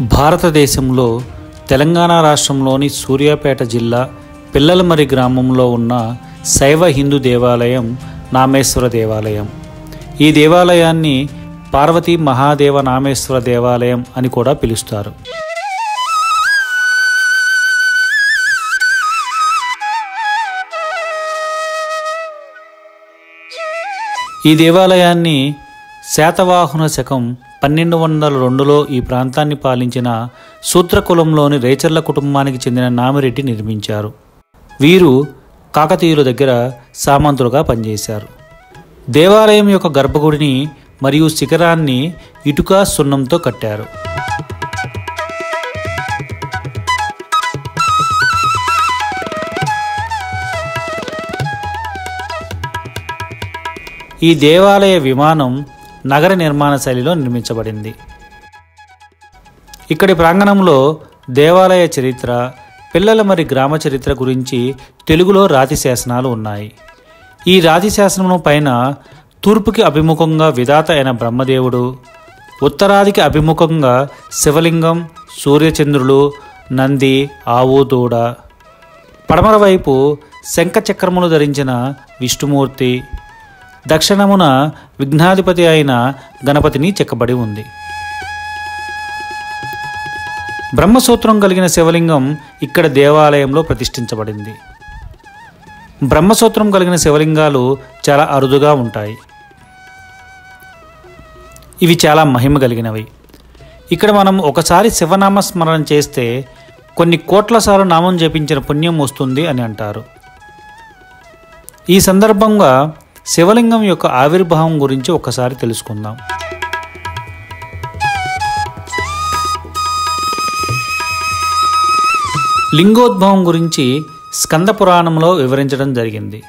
భారతదేశంలో తెలంగాణ రాష్ట్రంలోని సూర్యాపేట జిల్లా పిల్లలమర్రి గ్రామంలో ఉన్న శైవ హిందూ దేవాలయం నామేశ్వర దేవాలయం. ఈ దేవాలయాన్ని పార్వతీ మహాదేవ నామేశ్వర దేవాలయం అని కూడా పిలుస్తారు. ఈ దేవాలయాన్ని శాతవాహన శకం 1202లో ఈ ప్రాంతాన్ని పాలించిన శూద్ర కులంలోని రేచర్ల కుటుంబానికి చెందిన నామిరెడ్డి నిర్మించారు. వీరు కాకతీయుల దగ్గర సామంతులుగా పనిచేశారు. దేవాలయం యొక్క గర్భగుడిని మరియు శిఖరాన్ని ఇటుక సున్నంతో కట్టారు. ఈ దేవాలయ విమానం నగర నిర్మాణ శైలిలో నిర్మించబడింది. ఇక్కడి ప్రాంగణంలో దేవాలయ చరిత్ర, పిల్లలమర్రి గ్రామ చరిత్ర గురించి తెలుగులో రాతి శాసనాలు ఉన్నాయి. ఈ రాతి శాసనం పైన తూర్పుకి అభిముఖంగా విధాత అయిన బ్రహ్మదేవుడు, ఉత్తరాదికి అభిముఖంగా శివలింగం, సూర్యచంద్రులు, నంది, ఆవు, దూడ, పడమర వైపు శంఖచక్రములు ధరించిన విష్ణుమూర్తి, దక్షిణమున విఘ్నాధిపతి అయిన గణపతిని చెక్కబడి ఉంది. బ్రహ్మసూత్రం కలిగిన శివలింగం ఇక్కడ దేవాలయంలో ప్రతిష్ఠించబడింది. బ్రహ్మసూత్రం కలిగిన శివలింగాలు చాలా అరుదుగా ఉంటాయి. ఇవి చాలా మహిమ కలిగినవి. ఇక్కడ మనం ఒకసారి శివనామ స్మరణ చేస్తే కొన్ని కోట్ల సార్లు నామం జపించిన పుణ్యం వస్తుంది అని అంటారు. ఈ సందర్భంగా శివలింగం యొక్క ఆవిర్భావం గురించి ఒకసారి తెలుసుకుందాం. లింగోద్భవం గురించి స్కంద పురాణంలో వివరించడం జరిగింది.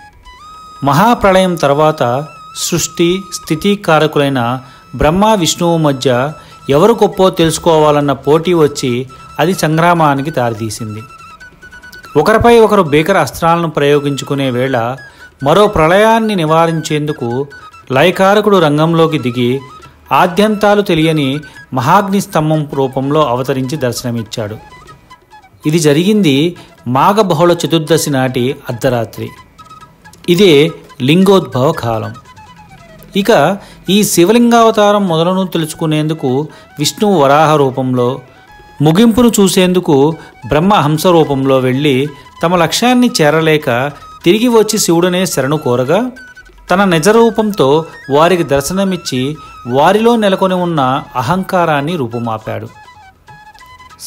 మహాప్రళయం తర్వాత సృష్టి స్థితి కారకులైన బ్రహ్మ విష్ణువు మధ్య ఎవరు గొప్పో తెలుసుకోవాలన్న పోటీ వచ్చి అది సంగ్రామానికి దారితీసింది. ఒకరిపై ఒకరు భీకర అస్త్రాలను ప్రయోగించుకునే వేళ మరో ప్రళయాన్ని నివారించేందుకు లయకారకుడు రంగంలోకి దిగి ఆద్యంతాలు తెలియని మహాగ్ని స్తంభం రూపంలో అవతరించి దర్శనమిచ్చాడు. ఇది జరిగింది మాఘ బహుళ చతుర్దశి నాటి అర్ధరాత్రి. ఇదే లింగోద్భవ కాలం. ఇక ఈ శివలింగావతారం మొదలను తెలుసుకునేందుకు విష్ణువు వరాహ రూపంలో, ముగింపును చూసేందుకు బ్రహ్మ హంస రూపంలో వెళ్ళి తమ లక్ష్యాన్ని చేరలేక తిరిగి వచ్చి శివుడనే శరణు కోరగా తన నిజరూపంతో వారికి దర్శనమిచ్చి వారిలో నెలకొని ఉన్న అహంకారాన్ని రూపుమాపాడు.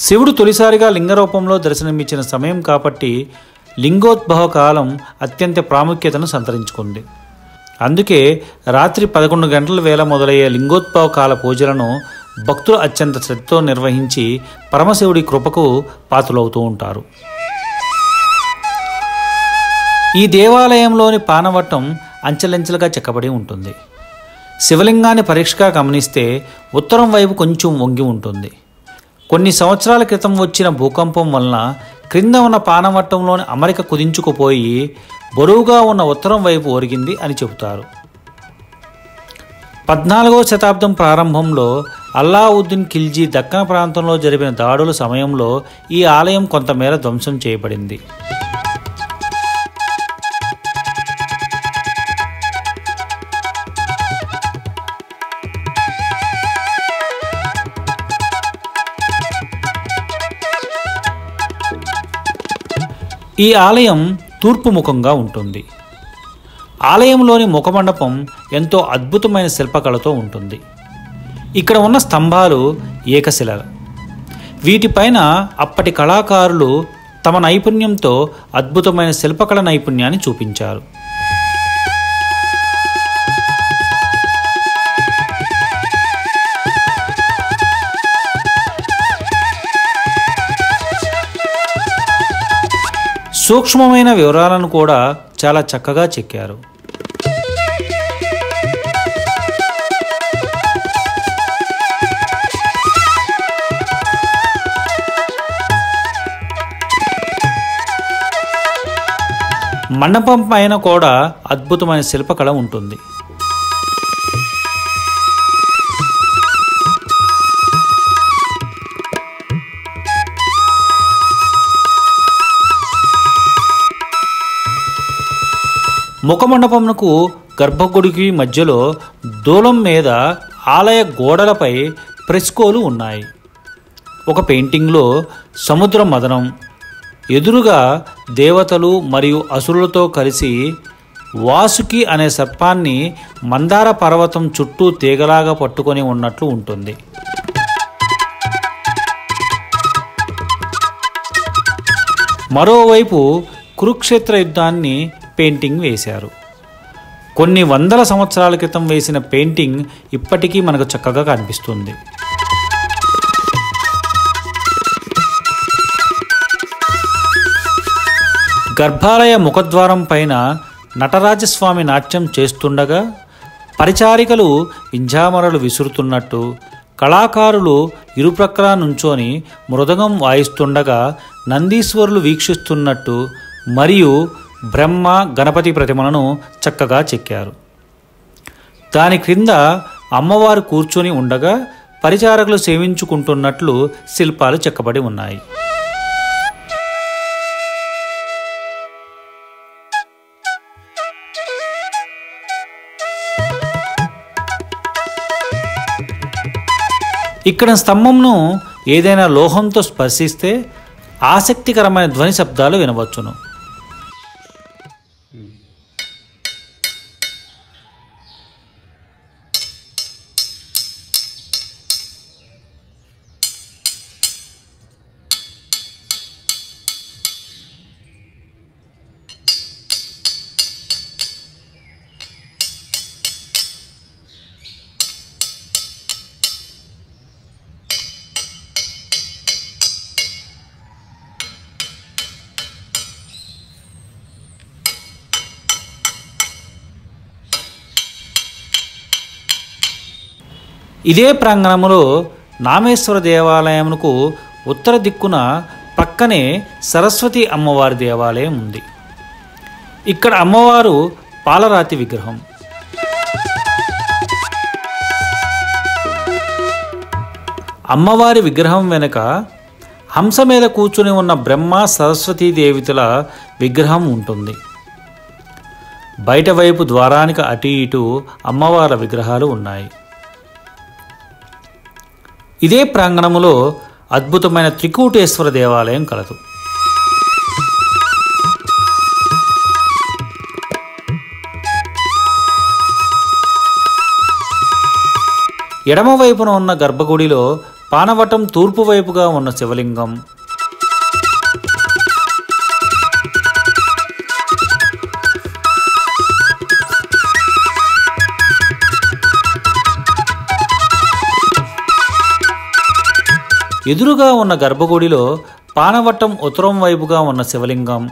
శివుడు తొలిసారిగా లింగరూపంలో దర్శనమిచ్చిన సమయం కాబట్టి లింగోద్భవ కాలం అత్యంత ప్రాముఖ్యతను సంతరించుకుంది. అందుకే రాత్రి 11 గంటల వేళ మొదలయ్యే లింగోద్భవ కాల పూజలను భక్తులు అత్యంత శ్రద్ధతో నిర్వహించి పరమశివుడి కృపకు పాత్రులవుతూ ఉంటారు. ఈ దేవాలయంలోని పానవట్టం అంచెలంచెలుగా చెక్కబడి ఉంటుంది. శివలింగాన్ని పరీక్షగా గమనిస్తే ఉత్తరం వైపు కొంచెం వంగి ఉంటుంది. కొన్ని సంవత్సరాల క్రితం వచ్చిన భూకంపం వలన క్రింద ఉన్న పానవట్టంలోని అమరిక కుదించుకుపోయి బరువుగా ఉన్న ఉత్తరం వైపు ఒరిగింది అని చెబుతారు. 14వ శతాబ్దం ప్రారంభంలో అల్లావుద్దీన్ ఖిల్జీ దక్కన ప్రాంతంలో జరిపిన దాడుల సమయంలో ఈ ఆలయం కొంతమేర ధ్వంసం చేయబడింది. ఈ ఆలయం తూర్పు ముఖంగా ఉంటుంది. ఆలయంలోని ముఖమండపం ఎంతో అద్భుతమైన శిల్పకళతో ఉంటుంది. ఇక్కడ ఉన్న స్తంభాలు ఏకశిల. వీటిపైన అప్పటి కళాకారులు తమ నైపుణ్యంతో అద్భుతమైన శిల్పకళ నైపుణ్యాన్ని చూపించారు. సూక్ష్మమైన వివరాలను కూడా చాలా చక్కగా చెక్కారు. మండపం పైన కూడా అద్భుతమైన శిల్పకళ ఉంటుంది. ముఖమండపమునకు గర్భగుడికి మధ్యలో దూలం మీద ఆలయ గోడలపై ఫ్రెస్కోలు ఉన్నాయి. ఒక పెయింటింగ్లో సముద్ర మదనం, ఎదురుగా దేవతలు మరియు అసురులతో కలిసి వాసుకి అనే సర్పాన్ని మందార పర్వతం చుట్టూ తీగలాగా పట్టుకొని ఉన్నట్లు ఉంటుంది. మరోవైపు కురుక్షేత్ర యుద్ధాన్ని పెయింటింగ్ వేశారు. కొన్ని వందల సంవత్సరాల క్రితం వేసిన పెయింటింగ్ ఇప్పటికీ మనకు చక్కగా కనిపిస్తుంది. గర్భాలయ ముఖద్వారం పైన నటరాజస్వామి నాట్యం చేస్తుండగా పరిచారికలు వింజామరలు విసురుతున్నట్టు, కళాకారులు ఇరుప్రక్కల నుంచొని మృదంగం వాయిస్తుండగా నందీశ్వరులు వీక్షిస్తున్నట్టు మరియు బ్రహ్మ గణపతి ప్రతిమలను చక్కగా చెక్కారు. దాని క్రింద అమ్మవారు కూర్చొని ఉండగా పరిచారకులు సేవించుకుంటున్నట్లు శిల్పాలు చెక్కబడి ఉన్నాయి. ఇక్కడ స్తంభంను ఏదైనా లోహంతో స్పర్శిస్తే ఆసక్తికరమైన ధ్వని శబ్దాలు వినవచ్చును. ఇదే ప్రాంగణంలో నామేశ్వర దేవాలయమునకు ఉత్తర దిక్కున పక్కనే సరస్వతి అమ్మవారి దేవాలయం ఉంది. ఇక్కడ అమ్మవారు పాలరాతి విగ్రహం. అమ్మవారి విగ్రహం వెనుక హంస మీద కూర్చుని ఉన్న బ్రహ్మ సరస్వతీ దేవతల విగ్రహం ఉంటుంది. బయట వైపు ద్వారానికి అటు ఇటు అమ్మవార్ల విగ్రహాలు ఉన్నాయి. ఇదే ప్రాంగణములో అద్భుతమైన త్రికూటేశ్వర దేవాలయం కలదు. ఎడమవైపున ఉన్న గర్భగుడిలో పానవటం తూర్పు వైపుగా ఉన్న శివలింగం, ఎదురుగా ఉన్న గర్భగుడిలో పానవట్టం ఉత్తరం వైపుగా ఉన్న శివలింగం,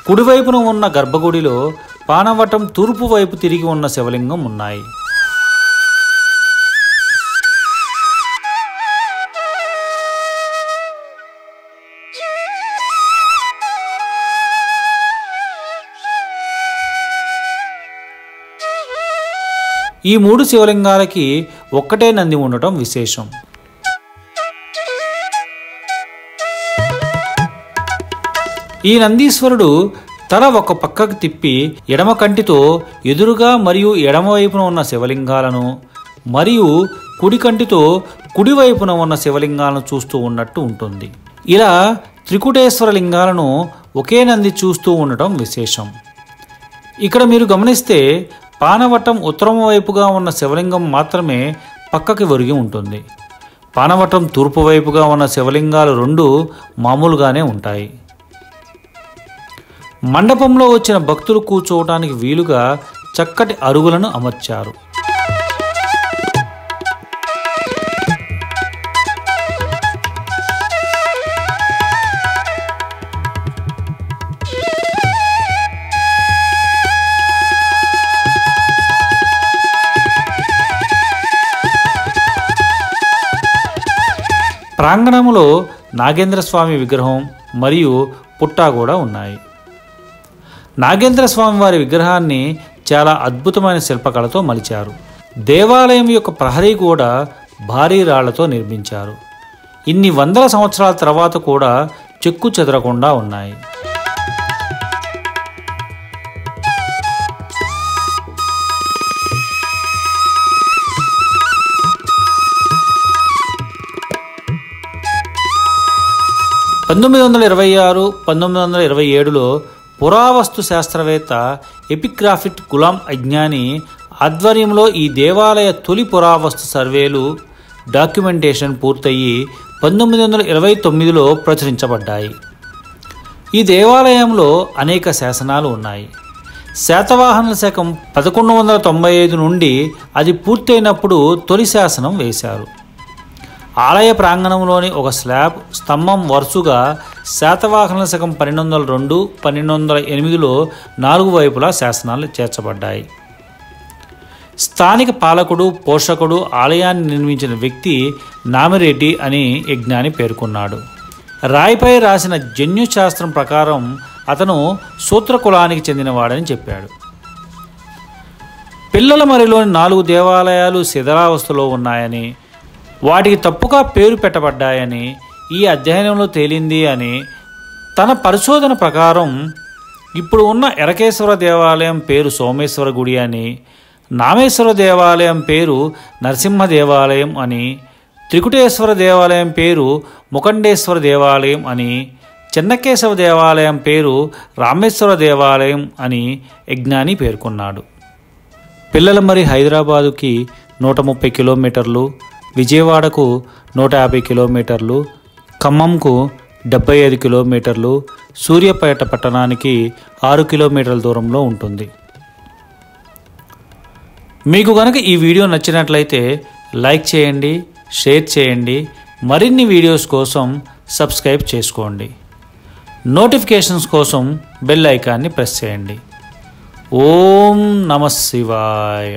కుడివైపున ఉన్న గర్భగుడిలో పానవటం తూర్పు వైపు తిరిగి ఉన్న శివలింగం ఉన్నాయి. ఈ మూడు శివలింగాలకి ఒక్కటే నంది ఉండటం విశేషం. ఈ నందీశ్వరుడు తల ఒక పక్కకు తిప్పి ఎడమ కంటితో ఎదురుగా మరియు ఎడమవైపున ఉన్న శివలింగాలను మరియు కుడి కంటితో కుడివైపున ఉన్న శివలింగాలను చూస్తూ ఉన్నట్టు ఉంటుంది. ఇలా త్రికుటేశ్వర లింగాలను ఒకే నంది చూస్తూ ఉండటం విశేషం. ఇక్కడ మీరు గమనిస్తే పానవట్టం ఉత్తరం వైపుగా ఉన్న శివలింగం మాత్రమే పక్కకి ఒరిగి ఉంటుంది. పానవట్టం తూర్పు వైపుగా ఉన్న శివలింగాలు రెండు మామూలుగానే ఉంటాయి. మండపంలో వచ్చిన భక్తులు కూర్చోవటానికి వీలుగా చక్కటి అరుగులను అమర్చారు. ప్రాంగణంలో నాగేంద్ర స్వామి విగ్రహం మరియు పుట్టా కూడా ఉన్నాయి. నాగేంద్ర స్వామి వారి విగ్రహాన్ని చాలా అద్భుతమైన శిల్పకళతో మలిచారు. దేవాలయం యొక్క ప్రహరీ కూడా భారీ రాళ్లతో నిర్మించారు. ఇన్ని వందల సంవత్సరాల తర్వాత కూడా చెక్కు చెదరకుండా ఉన్నాయి. (1926, 1927లో పురావస్తు శాస్త్రవేత్త ఎపిగ్రాఫిట్ గులాం అజ్ఞాని ఆధ్వర్యంలో ఈ దేవాలయ తొలి పురావస్తు సర్వేలు డాక్యుమెంటేషన్ పూర్తయి 1929లో ప్రచురించబడ్డాయి. ఈ దేవాలయంలో అనేక శాసనాలు ఉన్నాయి. శాతవాహనుల శకం 1195 నుండి అది పూర్తయినప్పుడు తొలి శాసనం వేశారు. ఆలయ ప్రాంగణంలోని ఒక స్లాబ్ స్తంభం వరుసగా శాతవాహనుల శకం 1202, 1208లో 4 వైపులా శాసనాలు చేర్చబడ్డాయి. స్థానిక పాలకుడు, పోషకుడు, ఆలయాన్ని నిర్మించిన వ్యక్తి నామిరెడ్డి అని యజ్ఞాని పేర్కొన్నాడు. రాయిపై రాసిన జన్యుశాస్త్రం ప్రకారం అతను శూద్ర కులానికి చెందినవాడని చెప్పాడు. పిల్లలమరిలోని 4 దేవాలయాలు శిథిలావస్థలో ఉన్నాయని, వాటికి తప్పుగా పేరు పెట్టబడ్డాయని ఈ అధ్యయనంలో తేలింది అని, తన పరిశోధన ప్రకారం ఇప్పుడు ఉన్న ఎరకేశ్వర దేవాలయం పేరు సోమేశ్వర గుడి అని, నామేశ్వర దేవాలయం పేరు నరసింహ దేవాలయం అని, త్రికుటేశ్వర దేవాలయం పేరు ముఖండేశ్వర దేవాలయం అని, చెన్నకేశవ దేవాలయం పేరు రామేశ్వర దేవాలయం అని యజ్ఞాని పేర్కొన్నాడు. పిల్లలమరి హైదరాబాదుకి 130 కిలోమీటర్లు, విజయవాడకు 150 కిలోమీటర్లు, ఖమ్మంకు 75 కిలోమీటర్లు, సూర్యాపేట పట్టణానికి 6 కిలోమీటర్ల దూరంలో ఉంటుంది. మీకు కనుక ఈ వీడియో నచ్చినట్లయితే లైక్ చేయండి, షేర్ చేయండి. మరిన్ని వీడియోస్ కోసం సబ్స్క్రైబ్ చేసుకోండి. నోటిఫికేషన్స్ కోసం బెల్ ఐకాన్ని ప్రెస్ చేయండి. ఓం నమః శివాయ.